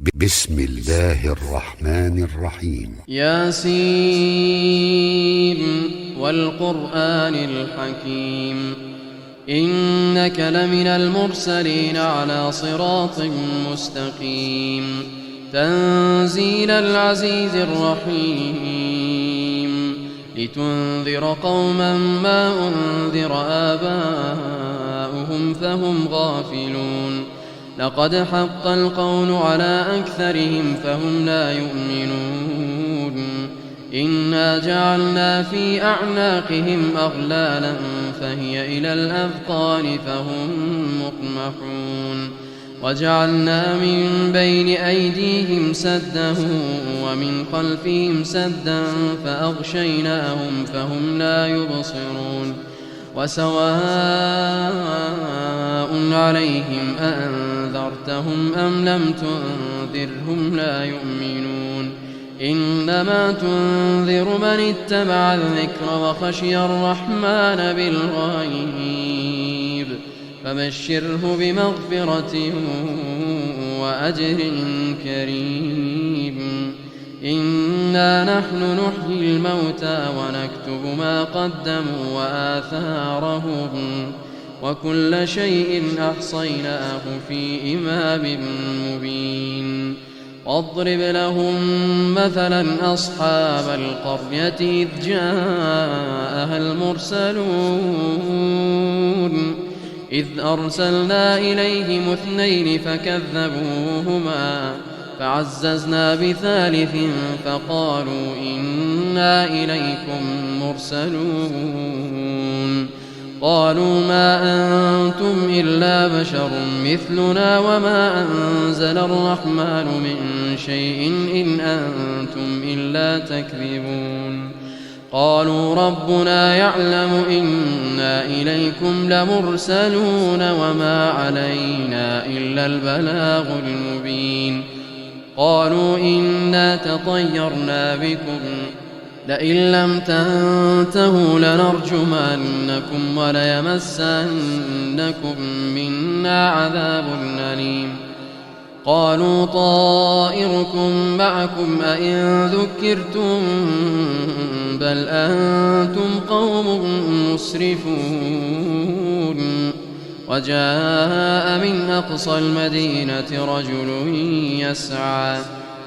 بسم الله الرحمن الرحيم. ياسين والقرآن الحكيم إنك لمن المرسلين على صراط مستقيم تنزيل العزيز الرحيم لتنذر قوما ما أنذر آباؤهم فهم غافلون لقد حق القول على أكثرهم فهم لا يؤمنون إنا جعلنا في أعناقهم أغلالا فهي إلى الأذقان فهم مقمحون وجعلنا من بين أيديهم سدا ومن خلفهم سدا فأغشيناهم فهم لا يبصرون وسواء عليهم أأنذرتهم أم لم تنذرهم لا يؤمنون إنما تنذر من اتبع الذكر وخشي الرحمن بالغيب فبشره بمغفرة وأجر كريم إنا نحن نحيي الموتى ونكتب ما قدموا وآثارهم وكل شيء أحصيناه في إمام مبين واضرب لهم مثلا أصحاب القرية إذ جاءها المرسلون إذ أرسلنا إليهم اثنين فكذبوهما فعززنا بثالث فقالوا إنا إليكم مرسلون قالوا ما أنتم إلا بشر مثلنا وما أنزل الرحمن من شيء إن أنتم إلا تكذبون قالوا ربنا يعلم إنا إليكم لمرسلون وما علينا إلا البلاغ المبين قالوا إنا تطيرنا بكم لئن لم تنتهوا لنرجمنكم وليمسنكم منا عذاب أليم قالوا طائركم معكم أئن ذكرتم بل أنتم قوم مسرفون وجاء من أقصى المدينة رجل يسعى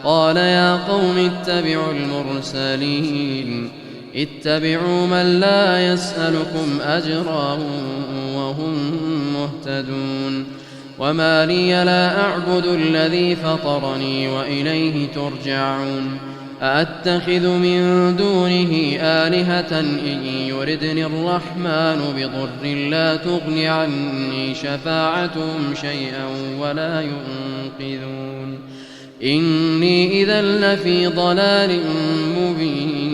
قال يا قوم اتبعوا المرسلين اتبعوا من لا يسألكم أجرا وهم مهتدون وما لي لا أعبد الذي فطرني وإليه ترجعون أأتخذ من دونه آلهة إن يردني الرحمن بضر لا تغن عني شفاعتهم شيئا ولا ينقذون إني إذا لفي ضلال مبين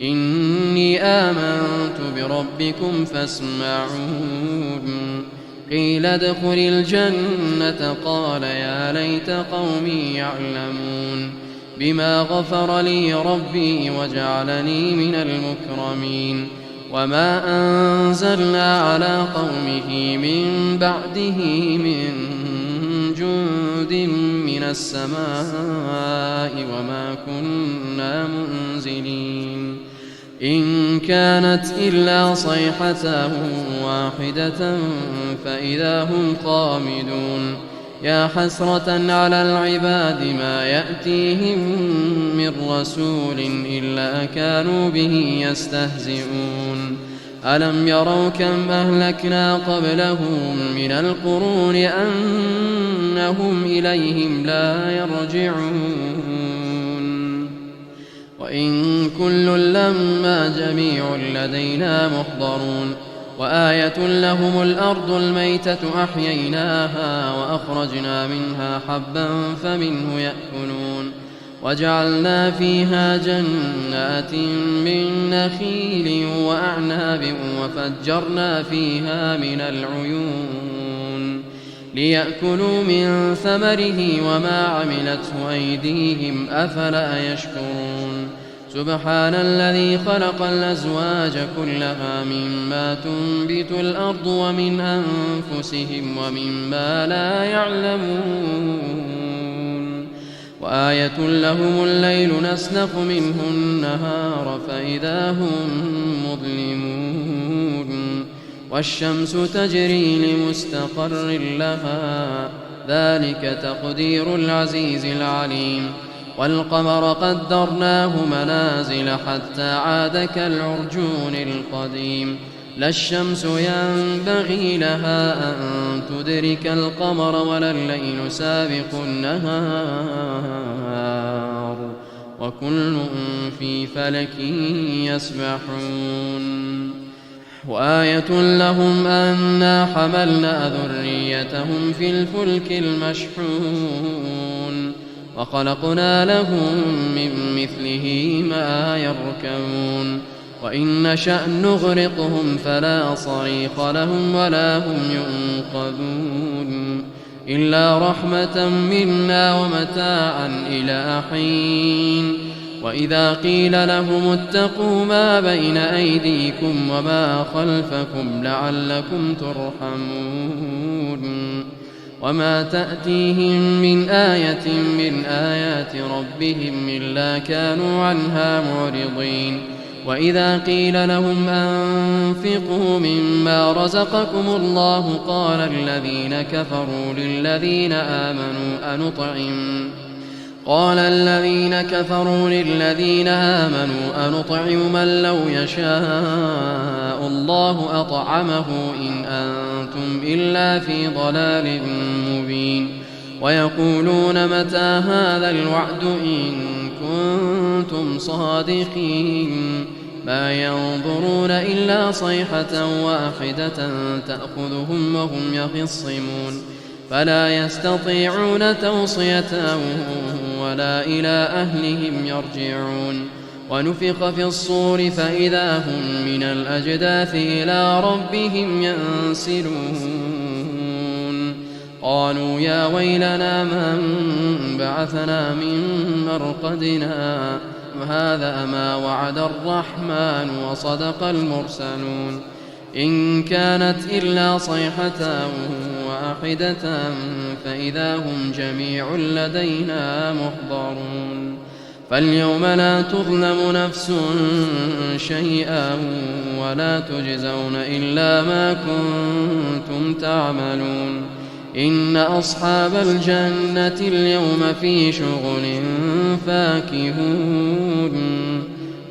إني آمنت بربكم فاسمعون قيل ادخل الجنة قال يا ليت قومي يعلمون بما غفر لي ربي وجعلني من المكرمين وما أنزلنا على قومه من بعده من جند من السماء وما كنا منزلين إن كانت إلا صيحة واحدة فإذا هم خامدون يا حسرة على العباد ما يأتيهم من رسول إلا كانوا به يستهزئون ألم يروا كم أهلكنا قبلهم من القرون أنهم إليهم لا يرجعون وإن كل لما جميع لدينا محضرون وآية لهم الأرض الميتة أحييناها وأخرجنا منها حبا فمنه يأكلون وجعلنا فيها جنات من نخيل وأعناب وفجرنا فيها من العيون ليأكلوا من ثمره وما عملته أيديهم أفلا يشكرون سبحان الذي خلق الأزواج كلها مما تنبت الأرض ومن أنفسهم ومما لا يعلمون وآية لهم الليل نسلخ منه النهار فإذا هم مظلمون والشمس تجري لمستقر لها ذلك تقدير العزيز العليم والقمر قدرناه منازل حتى عاد كالعرجون القديم لا الشمس ينبغي لها أن تدرك القمر ولا الليل سابق النهار وكل في فلك يسبحون وآية لهم أنا حملنا ذريتهم في الفلك المشحون وخلقنا لهم من مثله ما يركبون وإن نشأ نغرقهم فلا صريخ لهم ولا هم ينقذون إلا رحمة منا ومتاعا إلى حين وإذا قيل لهم اتقوا ما بين أيديكم وما خلفكم لعلكم ترحمون وما تأتيهم من آية من آيات ربهم إلا كانوا عنها معرضين وإذا قيل لهم أنفقوا مما رزقكم الله قال الذين كفروا للذين آمنوا أنطعم من لو يشاء الله أطعمه إن أنتم إلا في ضلال مبين ويقولون متى هذا الوعد إن كنتم صادقين ما ينظرون إلا صيحة واحدة تأخذهم وهم يخصمون فلا يستطيعون توصية ولا إلى أهلهم يرجعون ونفخ في الصور فإذا هم من الأجداث إلى ربهم ينسلون قالوا يا ويلنا من بعثنا من مرقدنا هذا ما وعد الرحمن وصدق المرسلون إن كانت إلا صيحة واحدة فإذا هم جميع لدينا محضرون فاليوم لا تظلم نفس شيئا ولا تجزون إلا ما كنتم تعملون إن أصحاب الجنة اليوم في شغل فاكهون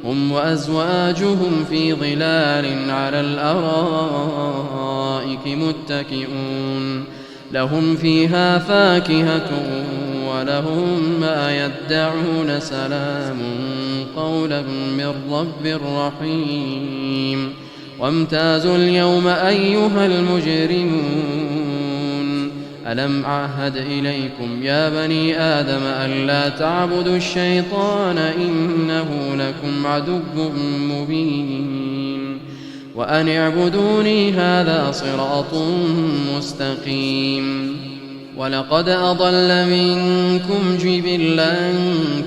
هم وأزواجهم في ظلال على الأرائك متكئون لهم فيها فاكهة ولهم ما يدعون سلام قولا من رب رحيم وامتازوا اليوم أيها المجرمون ألم أعهد إليكم يا بني آدم ألا تعبدوا الشيطان إنه لكم عدو مبين وأن اعبدوني هذا صراط مستقيم ولقد أضل منكم جبلا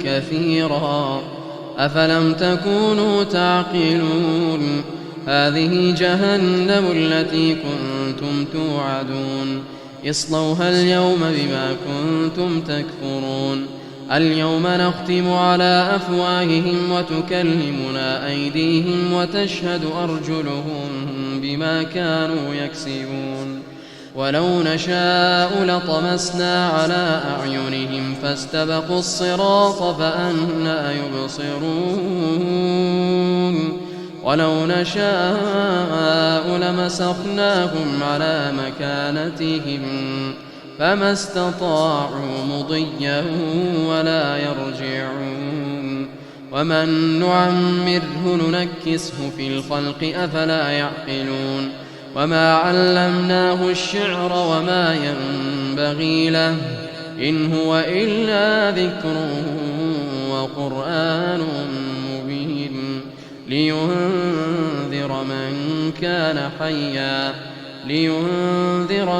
كثيرا أفلم تكونوا تعقلون هذه جهنم التي كنتم توعدون اصلوها اليوم بما كنتم تكفرون اليوم نختم على أفواههم وتكلمنا أيديهم وتشهد أرجلهم بما كانوا يكسبون ولو نشاء لطمسنا على أعينهم فاستبقوا الصراط فأنى يبصرون ولو نشاء لمسخناهم على مكانتهم فما استطاعوا مضيا ولا يرجعون ومن نعمره ننكسه في الخلق أفلا يعقلون وما علمناه الشعر وما ينبغي له إن هو إلا ذكر وقرآن مبين لينذر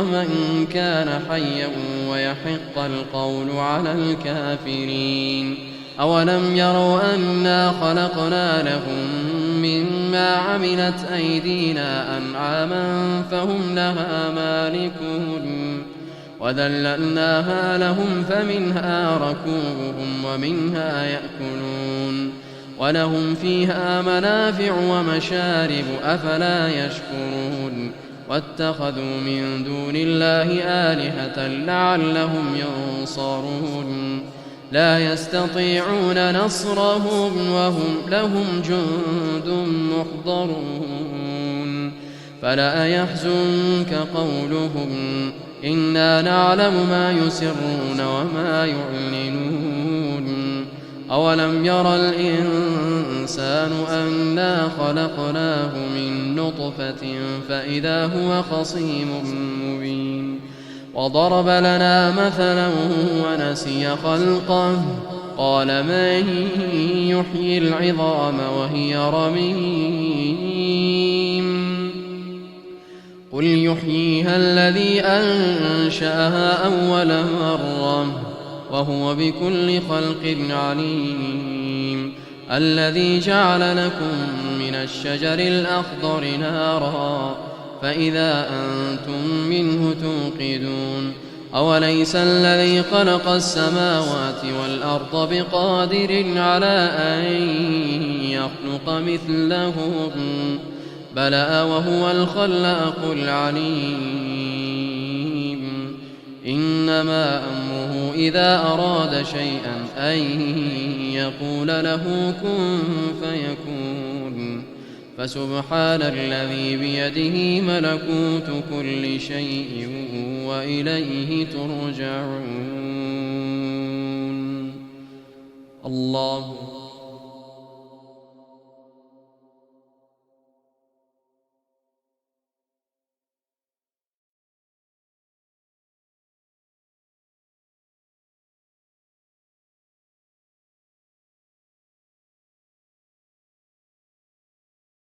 من كان حيا ويحق القول على الكافرين أولم يروا أنا خلقنا لهم مما عملت أيدينا أنعاما فهم لها مالكون وذللناها لهم فمنها ركوبهم ومنها يأكلون ولهم فيها منافع ومشارب أفلا يشكرون واتخذوا من دون الله آلهة لعلهم ينصرون لا يستطيعون نصرهم وهم لهم جند محضرون فلا يحزنك قولهم إنا نعلم ما يسرون وما يعلنون أولم ير الإنسان أنا خلقناه من نطفة فإذا هو خصيم مبين وضرب لنا مثلا ونسي خلقه قال من يحيي العظام وهي رميم قل يحييها الذي أنشأها أول مرة وهو بكل خلق عليم الذي جعل لكم من الشجر الأخضر نارا فإذا أنتم منه توقدون أوليس الذي خلق السماوات والأرض بقادر على أن يخلق مثلهم بلى وهو الخلاق العليم إنما أمره إذا أراد شيئا أن يقول له كن فيكون فسبحان الذي بيده ملكوت كل شيء وإليه ترجعون الله